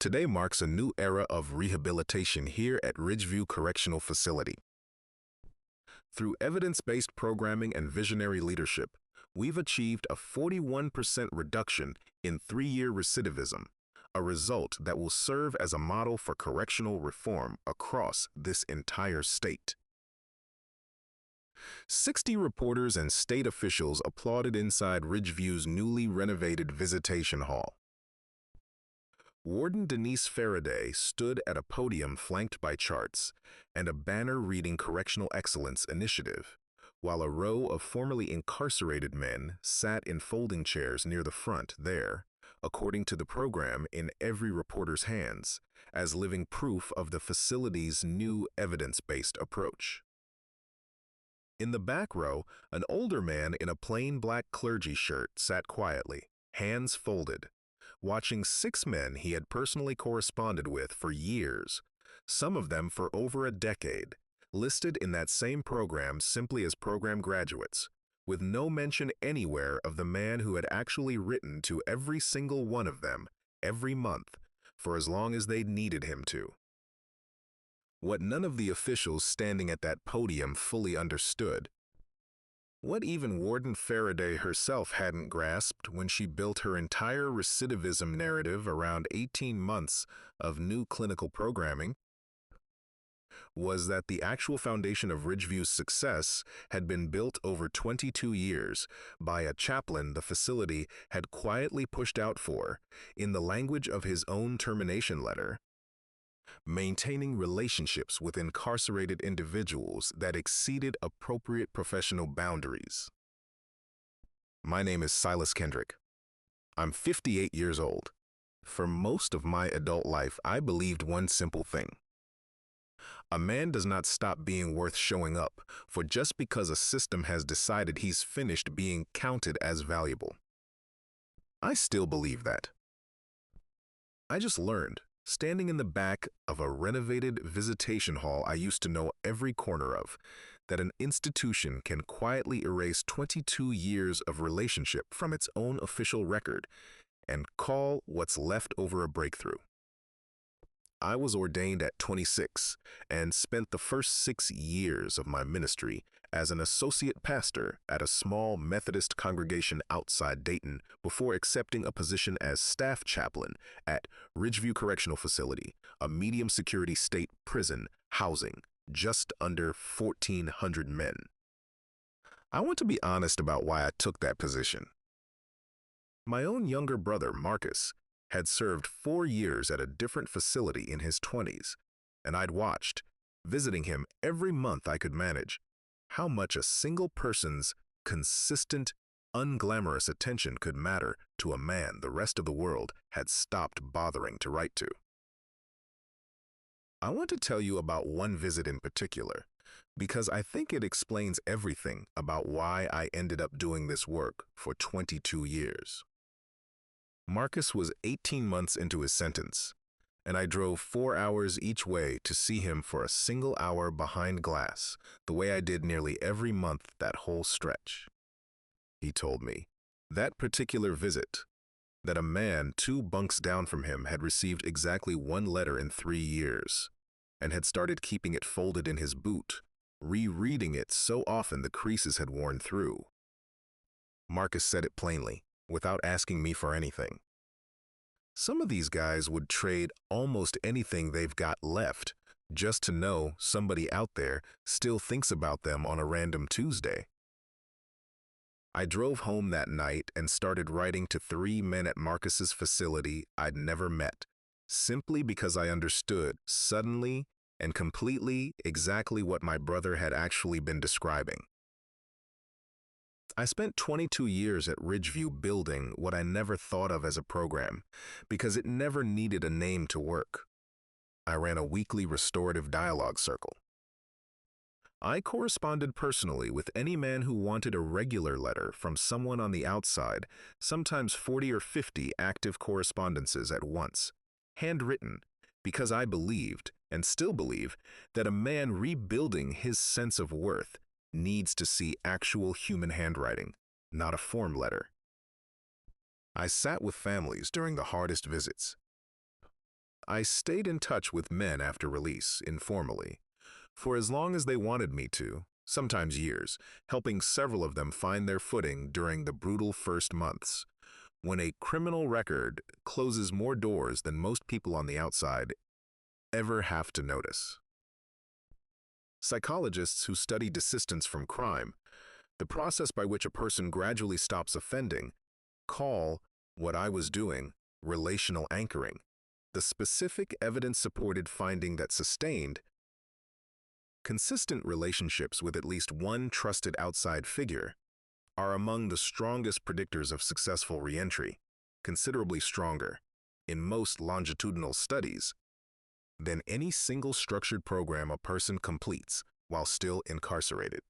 Today marks a new era of rehabilitation here at Ridgeview Correctional Facility. Through evidence-based programming and visionary leadership, we've achieved a 41% reduction in 3-year recidivism, a result that will serve as a model for correctional reform across this entire state. 60 reporters and state officials applauded inside Ridgeview's newly renovated visitation hall. Warden Denise Faraday stood at a podium flanked by charts and a banner reading Correctional Excellence Initiative, while a row of formerly incarcerated men sat in folding chairs near the front there, according to the program in every reporter's hands, as living proof of the facility's new evidence-based approach. In the back row, an older man in a plain black clergy shirt sat quietly, hands folded, watching 6 men he had personally corresponded with for years, some of them for over a decade, listed in that same program simply as program graduates, with no mention anywhere of the man who had actually written to every single one of them every month for as long as they needed him to. What none of the officials standing at that podium fully understood, what even Warden Faraday herself hadn't grasped when she built her entire recidivism narrative around 18 months of new clinical programming, was that the actual foundation of Ridgeview's success had been built over 22 years by a chaplain the facility had quietly pushed out for, in the language of his own termination letter, maintaining relationships with incarcerated individuals that exceeded appropriate professional boundaries. My name is Silas Kendrick. I'm 58 years old. For most of my adult life, I believed one simple thing. A man does not stop being worth showing up for just because a system has decided he's finished being counted as valuable. I still believe that. I just learned, standing in the back of a renovated visitation hall I used to know every corner of, that an institution can quietly erase 22 years of relationship from its own official record and call what's left over a breakthrough. I was ordained at 26 and spent the first 6 years of my ministry as an associate pastor at a small Methodist congregation outside Dayton before accepting a position as staff chaplain at Ridgeview Correctional Facility, a medium-security state prison housing just under 1,400 men. I want to be honest about why I took that position. My own younger brother, Marcus, had served 4 years at a different facility in his 20s, and I'd watched, visiting him every month I could manage, how much a single person's consistent, unglamorous attention could matter to a man the rest of the world had stopped bothering to write to. I want to tell you about one visit in particular, because I think it explains everything about why I ended up doing this work for 22 years. Marcus was 18 months into his sentence, and I drove 4 hours each way to see him for a single hour behind glass, the way I did nearly every month that whole stretch. He told me, that particular visit, that a man 2 bunks down from him had received exactly 1 letter in 3 years, and had started keeping it folded in his boot, rereading it so often the creases had worn through. Marcus said it plainly, without asking me for anything. Some of these guys would trade almost anything they've got left just to know somebody out there still thinks about them on a random Tuesday. I drove home that night and started writing to 3 men at Marcus's facility I'd never met, simply because I understood suddenly and completely exactly what my brother had actually been describing. I spent 22 years at Ridgeview building what I never thought of as a program, because it never needed a name to work. I ran a weekly restorative dialogue circle. I corresponded personally with any man who wanted a regular letter from someone on the outside, sometimes 40 or 50 active correspondences at once, handwritten, because I believed, and still believe, that a man rebuilding his sense of worth needs to see actual human handwriting, not a form letter. I sat with families during the hardest visits. I stayed in touch with men after release, informally, for as long as they wanted me to, sometimes years, helping several of them find their footing during the brutal first months, when a criminal record closes more doors than most people on the outside ever have to notice. Psychologists who study desistance from crime, the process by which a person gradually stops offending, call what I was doing relational anchoring, the specific evidence-supported finding that sustained, consistent relationships with at least one trusted outside figure are among the strongest predictors of successful reentry, considerably stronger, in most longitudinal studies, than any single structured program a person completes while still incarcerated.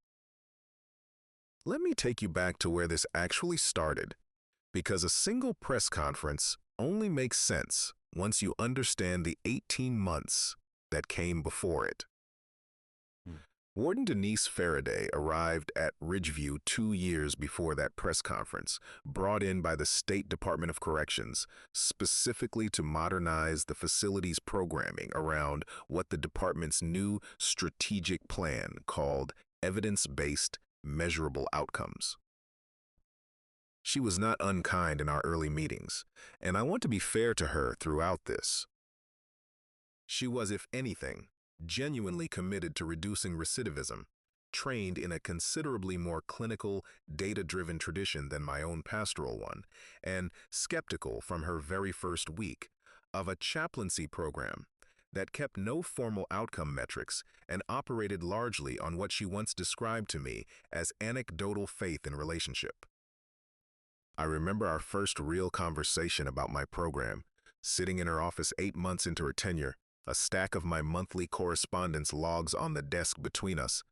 Let me take you back to where this actually started, because a single press conference only makes sense once you understand the 18 months that came before it. Warden Denise Faraday arrived at Ridgeview 2 years before that press conference, brought in by the State Department of Corrections, specifically to modernize the facility's programming around what the department's new strategic plan called evidence-based measurable outcomes. She was not unkind in our early meetings, and I want to be fair to her throughout this. She was, if anything, genuinely committed to reducing recidivism, trained in a considerably more clinical, data-driven tradition than my own pastoral one, and skeptical from her very first week of a chaplaincy program that kept no formal outcome metrics and operated largely on what she once described to me as anecdotal faith in relationship. I remember our first real conversation about my program, sitting in her office 8 months into her tenure, a stack of my monthly correspondence logs on the desk between us,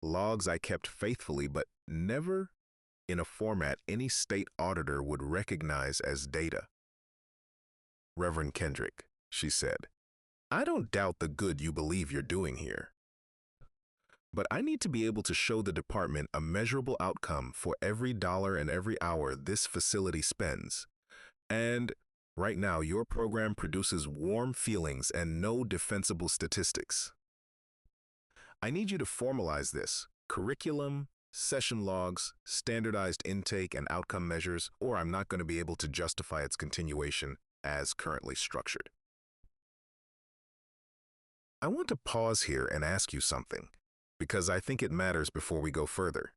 logs I kept faithfully but never in a format any state auditor would recognize as data. "Reverend Kendrick," she said, "I don't doubt the good you believe you're doing here. But I need to be able to show the department a measurable outcome for every dollar and every hour this facility spends. And right now, your program produces warm feelings and no defensible statistics. I need you to formalize this: curriculum, session logs, standardized intake and outcome measures, or I'm not going to be able to justify its continuation as currently structured." I want to pause here and ask you something, because I think it matters before we go further.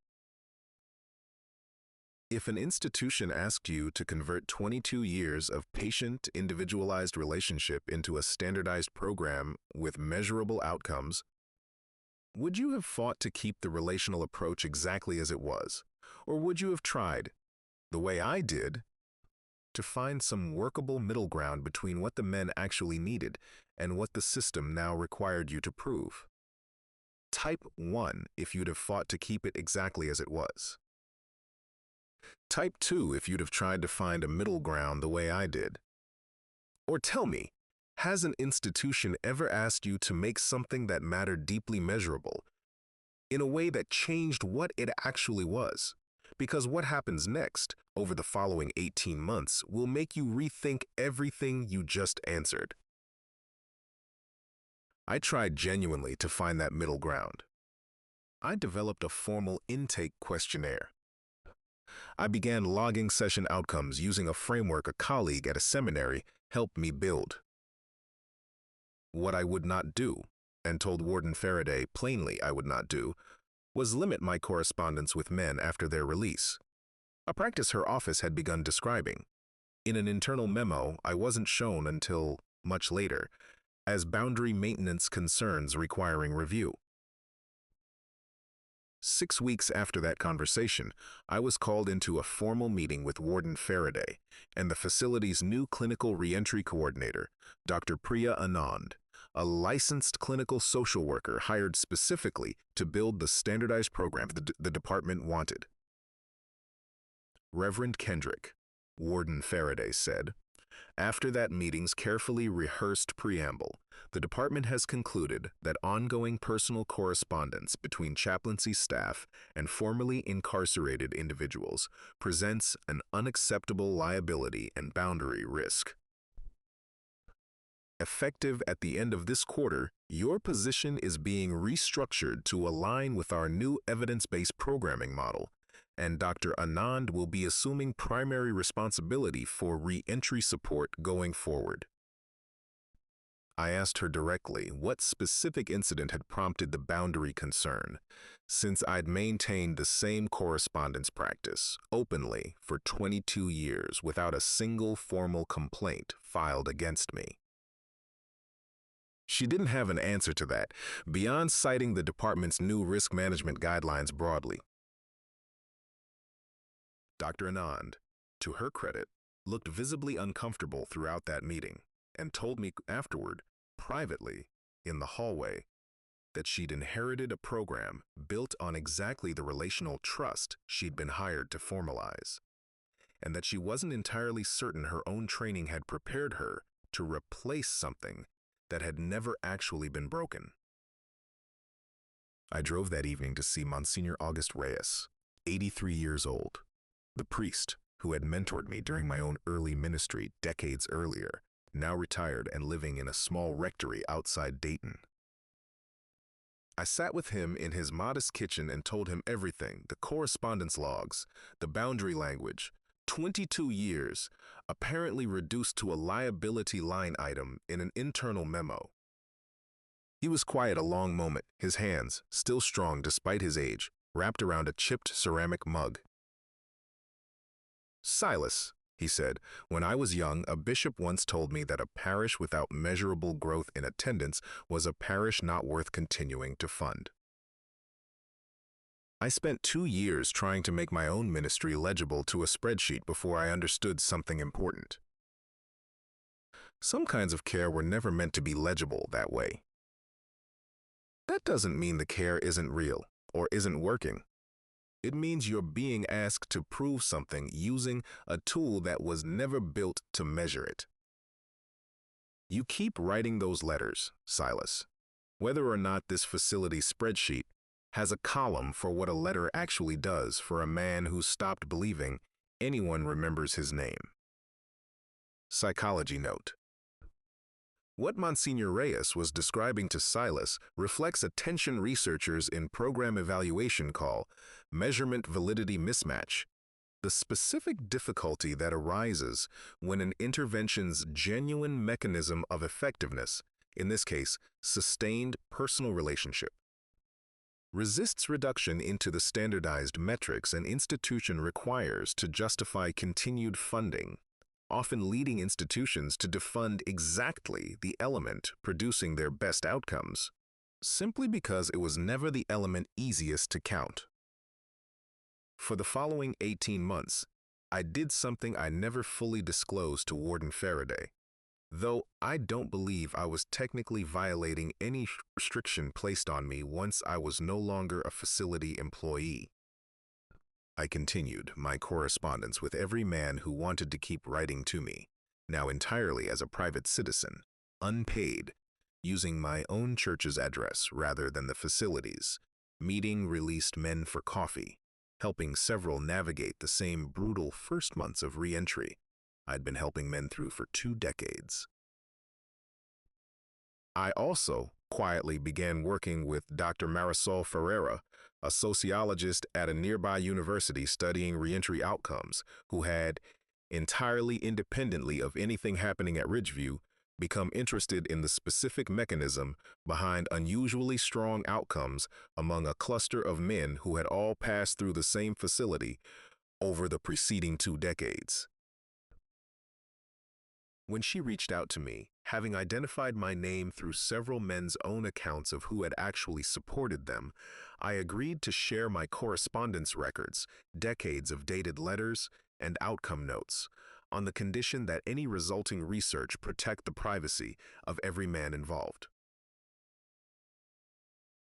If an institution asked you to convert 22 years of patient, individualized relationship into a standardized program with measurable outcomes, would you have fought to keep the relational approach exactly as it was? Or would you have tried, the way I did, to find some workable middle ground between what the men actually needed and what the system now required you to prove? Type 1 if you'd have fought to keep it exactly as it was. Type 2 if you'd have tried to find a middle ground the way I did. Or tell me, has an institution ever asked you to make something that mattered deeply measurable in a way that changed what it actually was? Because what happens next, over the following 18 months, will make you rethink everything you just answered. I tried genuinely to find that middle ground. I developed a formal intake questionnaire. I began logging session outcomes using a framework a colleague at a seminary helped me build. What I would not do, and told Warden Faraday plainly I would not do, was limit my correspondence with men after their release, a practice her office had begun describing. In an internal memo I wasn't shown until much later, as boundary maintenance concerns requiring review. 6 weeks after that conversation, I was called into a formal meeting with Warden Faraday and the facility's new clinical reentry coordinator, Dr. Priya Anand, a licensed clinical social worker hired specifically to build the standardized program the department wanted. "Reverend Kendrick," Warden Faraday said, "after that meeting's carefully rehearsed preamble, the department has concluded that ongoing personal correspondence between chaplaincy staff and formerly incarcerated individuals presents an unacceptable liability and boundary risk. Effective at the end of this quarter, your position is being restructured to align with our new evidence-based programming model, and Dr. Anand will be assuming primary responsibility for re-entry support going forward. I asked her directly what specific incident had prompted the boundary concern, since I'd maintained the same correspondence practice openly for 22 years without a single formal complaint filed against me. She didn't have an answer to that, beyond citing the department's new risk management guidelines broadly. Dr. Anand, to her credit, looked visibly uncomfortable throughout that meeting and told me afterward, privately, in the hallway, that she'd inherited a program built on exactly the relational trust she'd been hired to formalize, and that she wasn't entirely certain her own training had prepared her to replace something that had never actually been broken. I drove that evening to see Monsignor August Reyes, 83 years old, the priest who had mentored me during my own early ministry decades earlier, now retired and living in a small rectory outside Dayton. I sat with him in his modest kitchen and told him everything, the correspondence logs, the boundary language, 22 years, apparently reduced to a liability line item in an internal memo. He was quiet a long moment, his hands, still strong despite his age, wrapped around a chipped ceramic mug. "Silas," he said, "when I was young, a bishop once told me that a parish without measurable growth in attendance was a parish not worth continuing to fund. I spent 2 years trying to make my own ministry legible to a spreadsheet before I understood something important. Some kinds of care were never meant to be legible that way. That doesn't mean the care isn't real or isn't working. It means you're being asked to prove something using a tool that was never built to measure it. You keep writing those letters, Silas, whether or not this facility spreadsheet has a column for what a letter actually does for a man who stopped believing anyone remembers his name." Psychology note. What Monsignor Reyes was describing to Silas reflects attention researchers in program evaluation call measurement validity mismatch, the specific difficulty that arises when an intervention's genuine mechanism of effectiveness, in this case, sustained personal relationship, resists reduction into the standardized metrics an institution requires to justify continued funding, often leading institutions to defund exactly the element producing their best outcomes, simply because it was never the element easiest to count. For the following 18 months, I did something I never fully disclosed to Warden Faraday, though I don't believe I was technically violating any restriction placed on me once I was no longer a facility employee. I continued my correspondence with every man who wanted to keep writing to me, now entirely as a private citizen, unpaid, using my own church's address rather than the facility's, meeting released men for coffee, helping several navigate the same brutal first months of re-entry I'd been helping men through for 2 decades. I also quietly began working with Dr. Marisol Ferreira, a sociologist at a nearby university studying reentry outcomes, who had, entirely independently of anything happening at Ridgeview, become interested in the specific mechanism behind unusually strong outcomes among a cluster of men who had all passed through the same facility over the preceding 2 decades. When she reached out to me, having identified my name through several men's own accounts of who had actually supported them, I agreed to share my correspondence records, decades of dated letters, and outcome notes, on the condition that any resulting research protect the privacy of every man involved.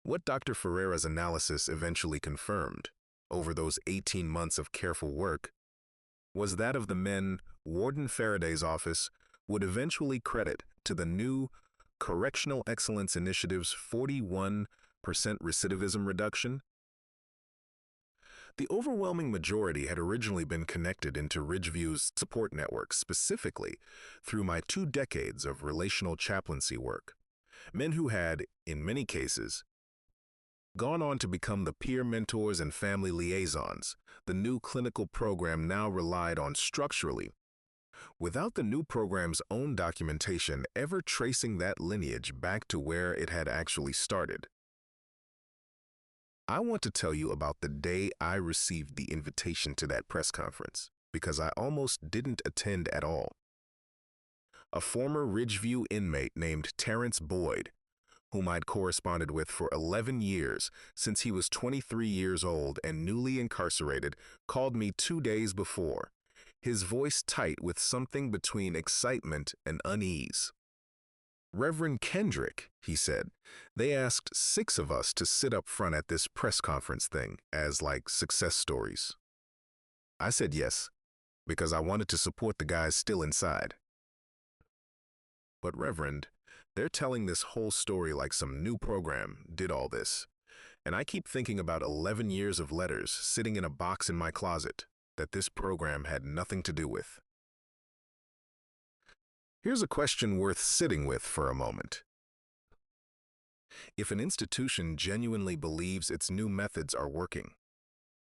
What Dr. Ferreira's analysis eventually confirmed, over those 18 months of careful work, was that of the men Warden Faraday's office would eventually credit to the new Correctional Excellence Initiative's 41% recidivism reduction. The overwhelming majority had originally been connected into Ridgeview's support network specifically through my 2 decades of relational chaplaincy work. Men who had, in many cases, gone on to become the peer mentors and family liaisons. The new clinical program now relied on structurally, without the new program's own documentation ever tracing that lineage back to where it had actually started. I want to tell you about the day I received the invitation to that press conference, because I almost didn't attend at all. A former Ridgeview inmate named Terrence Boyd, whom I'd corresponded with for 11 years since he was 23 years old and newly incarcerated, called me 2 days before, his voice tight with something between excitement and unease. "Reverend Kendrick," he said, "they asked 6 of us to sit up front at this press conference thing as like success stories." I said yes, because I wanted to support the guys still inside. "But Reverend, they're telling this whole story like some new program did all this, and I keep thinking about 11 years of letters sitting in a box in my closet that this program had nothing to do with." Here's a question worth sitting with for a moment. If an institution genuinely believes its new methods are working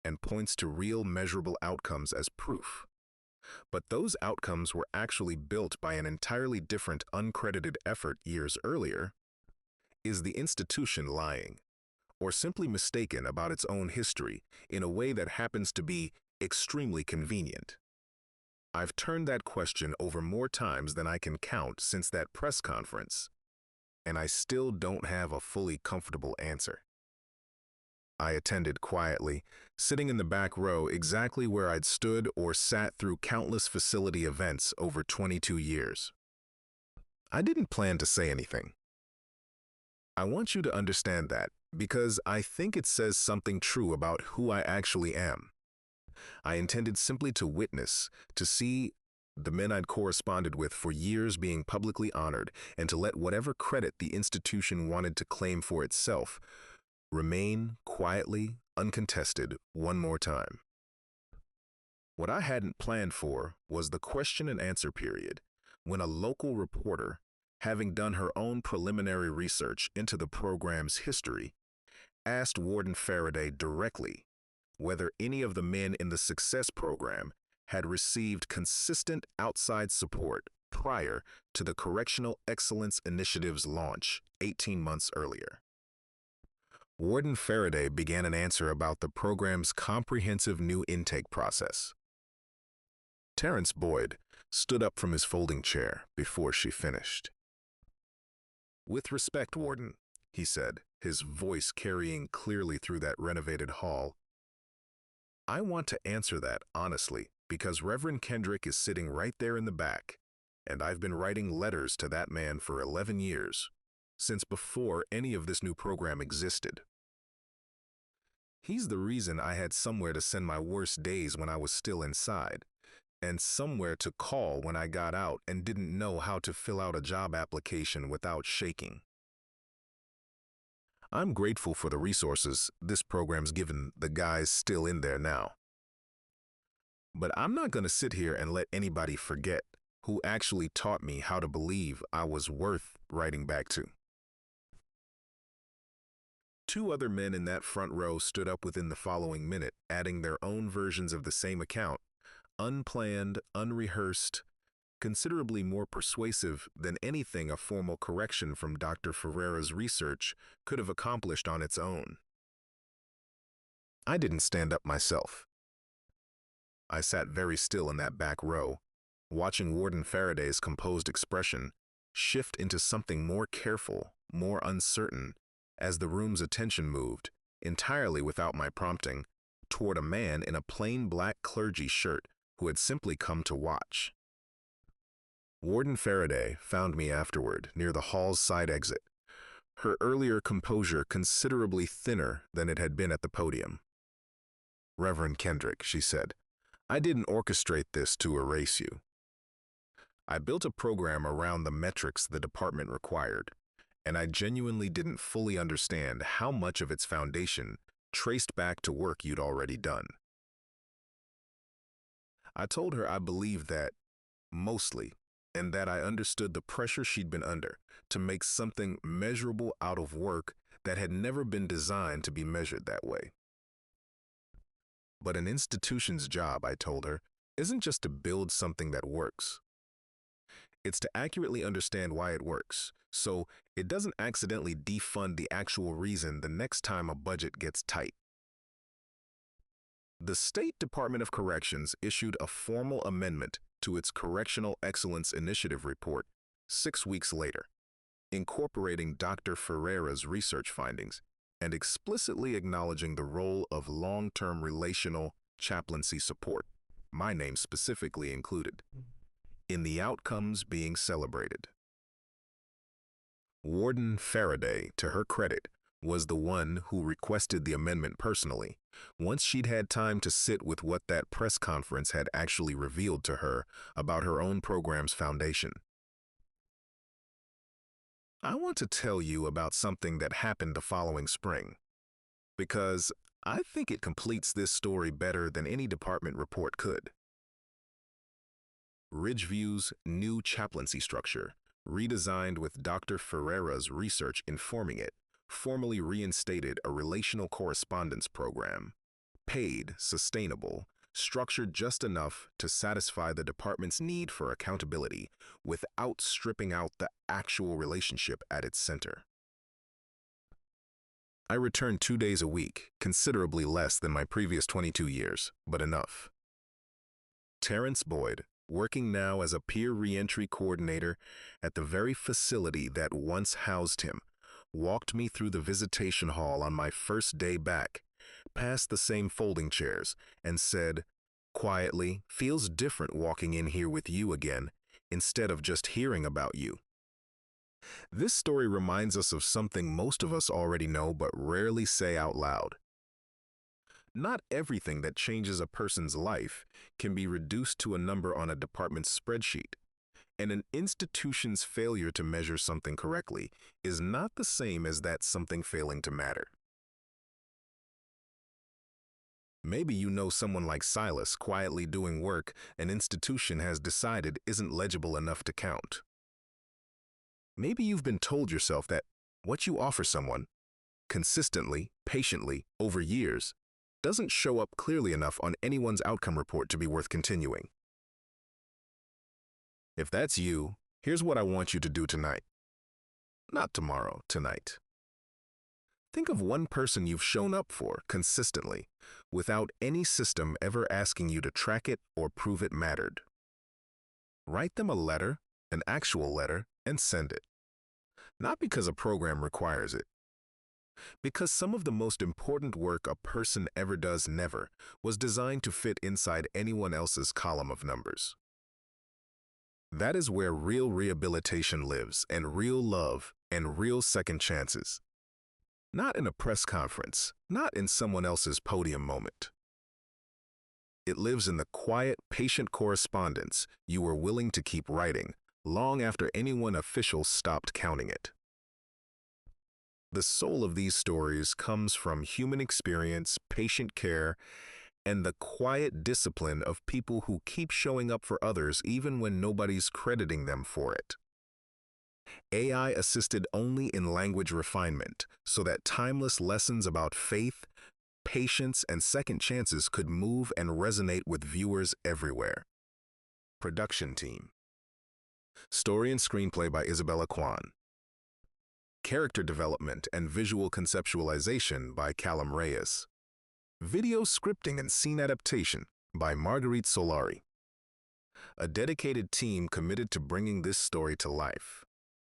and points to real measurable outcomes as proof, but those outcomes were actually built by an entirely different uncredited effort years earlier, is the institution lying or simply mistaken about its own history in a way that happens to be extremely convenient? I've turned that question over more times than I can count since that press conference, and I still don't have a fully comfortable answer. I attended quietly, sitting in the back row exactly where I'd stood or sat through countless facility events over 22 years. I didn't plan to say anything. I want you to understand that because I think it says something true about who I actually am. I intended simply to witness, to see the men I'd corresponded with for years being publicly honored, and to let whatever credit the institution wanted to claim for itself remain quietly, uncontested one more time. What I hadn't planned for was the question and answer period, when a local reporter, having done her own preliminary research into the program's history, asked Warden Faraday directly whether any of the men in the Success program had received consistent outside support prior to the Correctional Excellence Initiative's launch 18 months earlier. Warden Faraday began an answer about the program's comprehensive new intake process. Terrence Boyd stood up from his folding chair before she finished. "With respect, Warden," he said, his voice carrying clearly through that renovated hall, "I want to answer that honestly because Reverend Kendrick is sitting right there in the back, and I've been writing letters to that man for 11 years, since before any of this new program existed. He's the reason I had somewhere to send my worst days when I was still inside, and somewhere to call when I got out and didn't know how to fill out a job application without shaking. I'm grateful for the resources this program's given the guys still in there now. But I'm not going to sit here and let anybody forget who actually taught me how to believe I was worth writing back to." 2 other men in that front row stood up within the following minute, adding their own versions of the same account, unplanned, unrehearsed, considerably more persuasive than anything a formal correction from Dr. Ferreira's research could have accomplished on its own. I didn't stand up myself. I sat very still in that back row, watching Warden Faraday's composed expression shift into something more careful, more uncertain, as the room's attention moved, entirely without my prompting, toward a man in a plain black clergy shirt who had simply come to watch. Warden Faraday found me afterward near the hall's side exit, her earlier composure considerably thinner than it had been at the podium. "Reverend Kendrick," she said, "I didn't orchestrate this to erase you. I built a program around the metrics the department required, and I genuinely didn't fully understand how much of its foundation traced back to work you'd already done. I told her I believed that, mostly, and that I understood the pressure she'd been under to make something measurable out of work that had never been designed to be measured that way. But an institution's job, I told her, isn't just to build something that works. It's to accurately understand why it works, so it doesn't accidentally defund the actual reason the next time a budget gets tight. The State Department of Corrections issued a formal amendment to its Correctional Excellence Initiative report 6 weeks later, incorporating Dr. Ferreira's research findings and explicitly acknowledging the role of long-term relational chaplaincy support, my name specifically included, in the outcomes being celebrated. Warden Faraday, to her credit, was the one who requested the amendment personally, once she'd had time to sit with what that press conference had actually revealed to her about her own program's foundation. I want to tell you about something that happened the following spring, because I think it completes this story better than any department report could. Ridgeview's new chaplaincy structure, redesigned with Dr. Ferreira's research informing it, formally reinstated a relational correspondence program, paid, sustainable, structured just enough to satisfy the department's need for accountability without stripping out the actual relationship at its center. I returned 2 days a week, considerably less than my previous 22 years, but enough. Terrence Boyd, working now as a peer reentry coordinator at the very facility that once housed him, walked me through the visitation hall on my first day back, past the same folding chairs, and said, quietly, "Feels different walking in here with you again, instead of just hearing about you." This story reminds us of something most of us already know but rarely say out loud. Not everything that changes a person's life can be reduced to a number on a department's spreadsheet, and an institution's failure to measure something correctly is not the same as that something failing to matter. Maybe you know someone like Silas quietly doing work an institution has decided isn't legible enough to count. Maybe you've been told yourself that what you offer someone, consistently, patiently, over years, doesn't show up clearly enough on anyone's outcome report to be worth continuing. If that's you, here's what I want you to do tonight. Not tomorrow, tonight. Think of one person you've shown up for consistently, without any system ever asking you to track it or prove it mattered. Write them a letter, an actual letter, and send it. Not because a program requires it. Because some of the most important work a person ever does never was designed to fit inside anyone else's column of numbers. That is where real rehabilitation lives, and real love, and real second chances. Not in a press conference, not in someone else's podium moment. It lives in the quiet, patient correspondence you were willing to keep writing long after anyone official stopped counting it. The soul of these stories comes from human experience, patient care, and the quiet discipline of people who keep showing up for others even when nobody's crediting them for it. AI assisted only in language refinement so that timeless lessons about faith, patience, and second chances could move and resonate with viewers everywhere. Production team. Story and screenplay by Isabella Kwan. Character development and visual conceptualization by Callum Reyes. Video scripting and scene adaptation by Marguerite Solari. A dedicated team committed to bringing this story to life.